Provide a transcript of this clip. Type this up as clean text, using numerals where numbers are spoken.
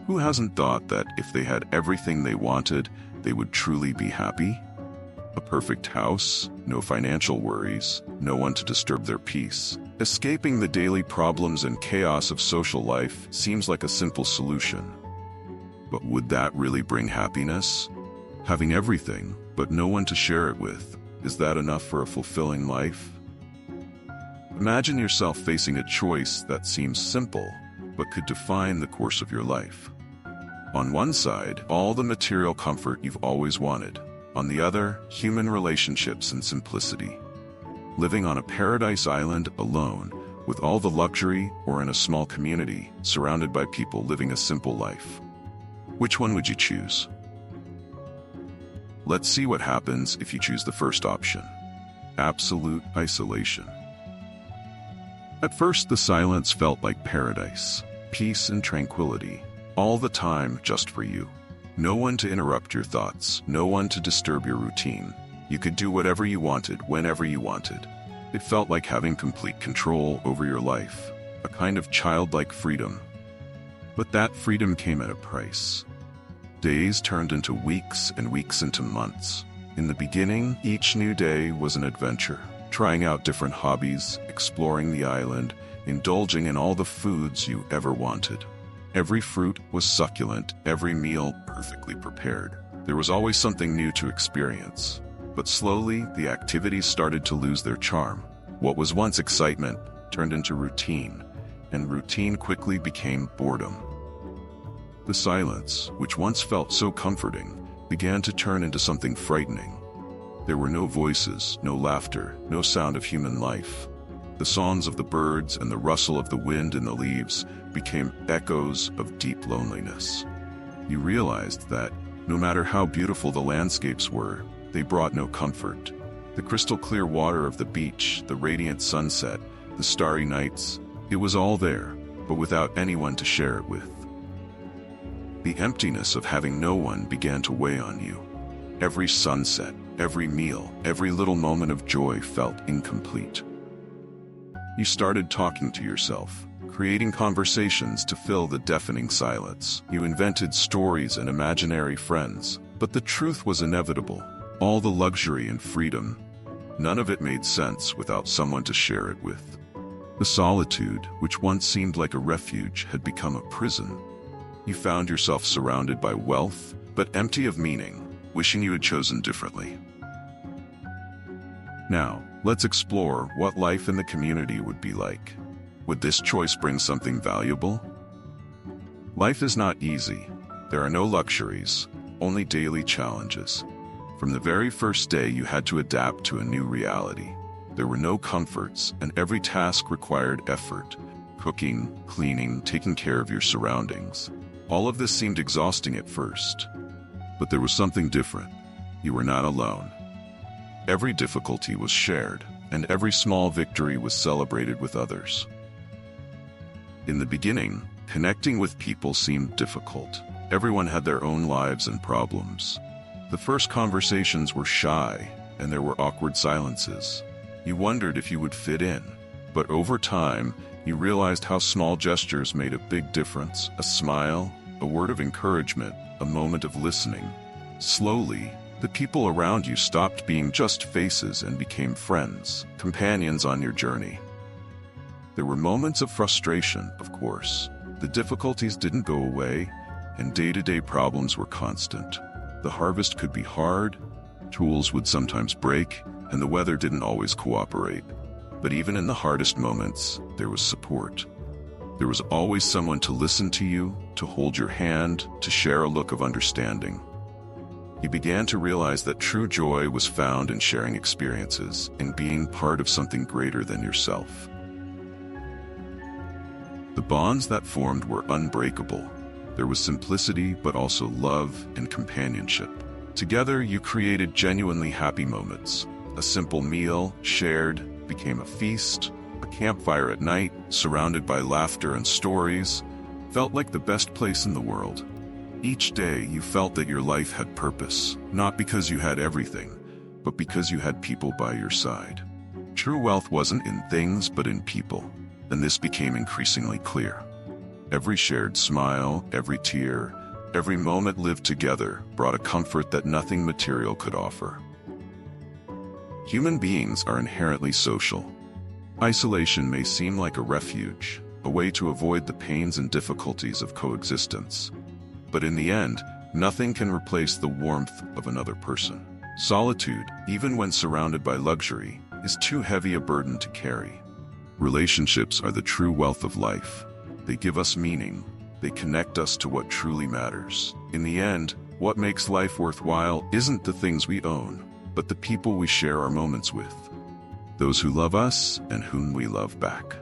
Who hasn't thought that if they had everything they wanted, they would truly be happy? A perfect house, no financial worries, no one to disturb their peace. Escaping the daily problems and chaos of social life seems like a simple solution. But would that really bring happiness? Having everything, but no one to share it with, is that enough for a fulfilling life? Imagine yourself facing a choice that seems simple, but could define the course of your life. On one side, all the material comfort you've always wanted. On the other, human relationships and simplicity. Living on a paradise island alone, with all the luxury, or in a small community, surrounded by people living a simple life. Which one would you choose? Let's see what happens if you choose the first option. Absolute isolation. At first, the silence felt like paradise. Peace and tranquility. All the time, just for you. No one to interrupt your thoughts, no one to disturb your routine. You could do whatever you wanted, whenever you wanted. It felt like having complete control over your life, a kind of childlike freedom. But that freedom came at a price. Days turned into weeks and weeks into months. In the beginning, each new day was an adventure, trying out different hobbies, exploring the island, indulging in all the foods you ever wanted. Every fruit was succulent, every meal perfectly prepared. There was always something new to experience. But slowly, the activities started to lose their charm. What was once excitement turned into routine, and routine quickly became boredom. The silence, which once felt so comforting, began to turn into something frightening. There were no voices, no laughter, no sound of human life. The songs of the birds and the rustle of the wind in the leaves became echoes of deep loneliness. You realized that, no matter how beautiful the landscapes were, they brought no comfort. The crystal clear water of the beach, the radiant sunset, the starry nights, it was all there, but without anyone to share it with. The emptiness of having no one began to weigh on you. Every sunset, every meal, every little moment of joy felt incomplete. You started talking to yourself, creating conversations to fill the deafening silence. You invented stories and imaginary friends, but the truth was inevitable. All the luxury and freedom, none of it made sense without someone to share it with. The solitude, which once seemed like a refuge, had become a prison. You found yourself surrounded by wealth, but empty of meaning, wishing you had chosen differently. Now, let's explore what life in the community would be like. Would this choice bring something valuable? Life is not easy. There are no luxuries, only daily challenges. From the very first day, you had to adapt to a new reality. There were no comforts, and every task required effort. Cooking, cleaning, taking care of your surroundings. All of this seemed exhausting at first. But there was something different. You were not alone. Every difficulty was shared, and every small victory was celebrated with others. In the beginning, connecting with people seemed difficult. Everyone had their own lives and problems. The first conversations were shy, and there were awkward silences. You wondered if you would fit in. But over time, you realized how small gestures made a big difference. A smile, a word of encouragement, a moment of listening. Slowly, the people around you stopped being just faces and became friends, companions on your journey. There were moments of frustration, of course. The difficulties didn't go away, and day-to-day problems were constant. The harvest could be hard, tools would sometimes break, and the weather didn't always cooperate. But even in the hardest moments, there was support. There was always someone to listen to you, to hold your hand, to share a look of understanding. You began to realize that true joy was found in sharing experiences, in being part of something greater than yourself. The bonds that formed were unbreakable. There was simplicity, but also love and companionship. Together, you created genuinely happy moments. A simple meal, shared, became a feast. A campfire at night, surrounded by laughter and stories, felt like the best place in the world. Each day, you felt that your life had purpose, not because you had everything, but because you had people by your side. True wealth wasn't in things, but in people, and this became increasingly clear. Every shared smile, every tear, every moment lived together brought a comfort that nothing material could offer. Human beings are inherently social. Isolation may seem like a refuge, a way to avoid the pains and difficulties of coexistence. But in the end, nothing can replace the warmth of another person. Solitude, even when surrounded by luxury, is too heavy a burden to carry. Relationships are the true wealth of life. They give us meaning. They connect us to what truly matters. In the end, what makes life worthwhile isn't the things we own, but the people we share our moments with. Those who love us and whom we love back.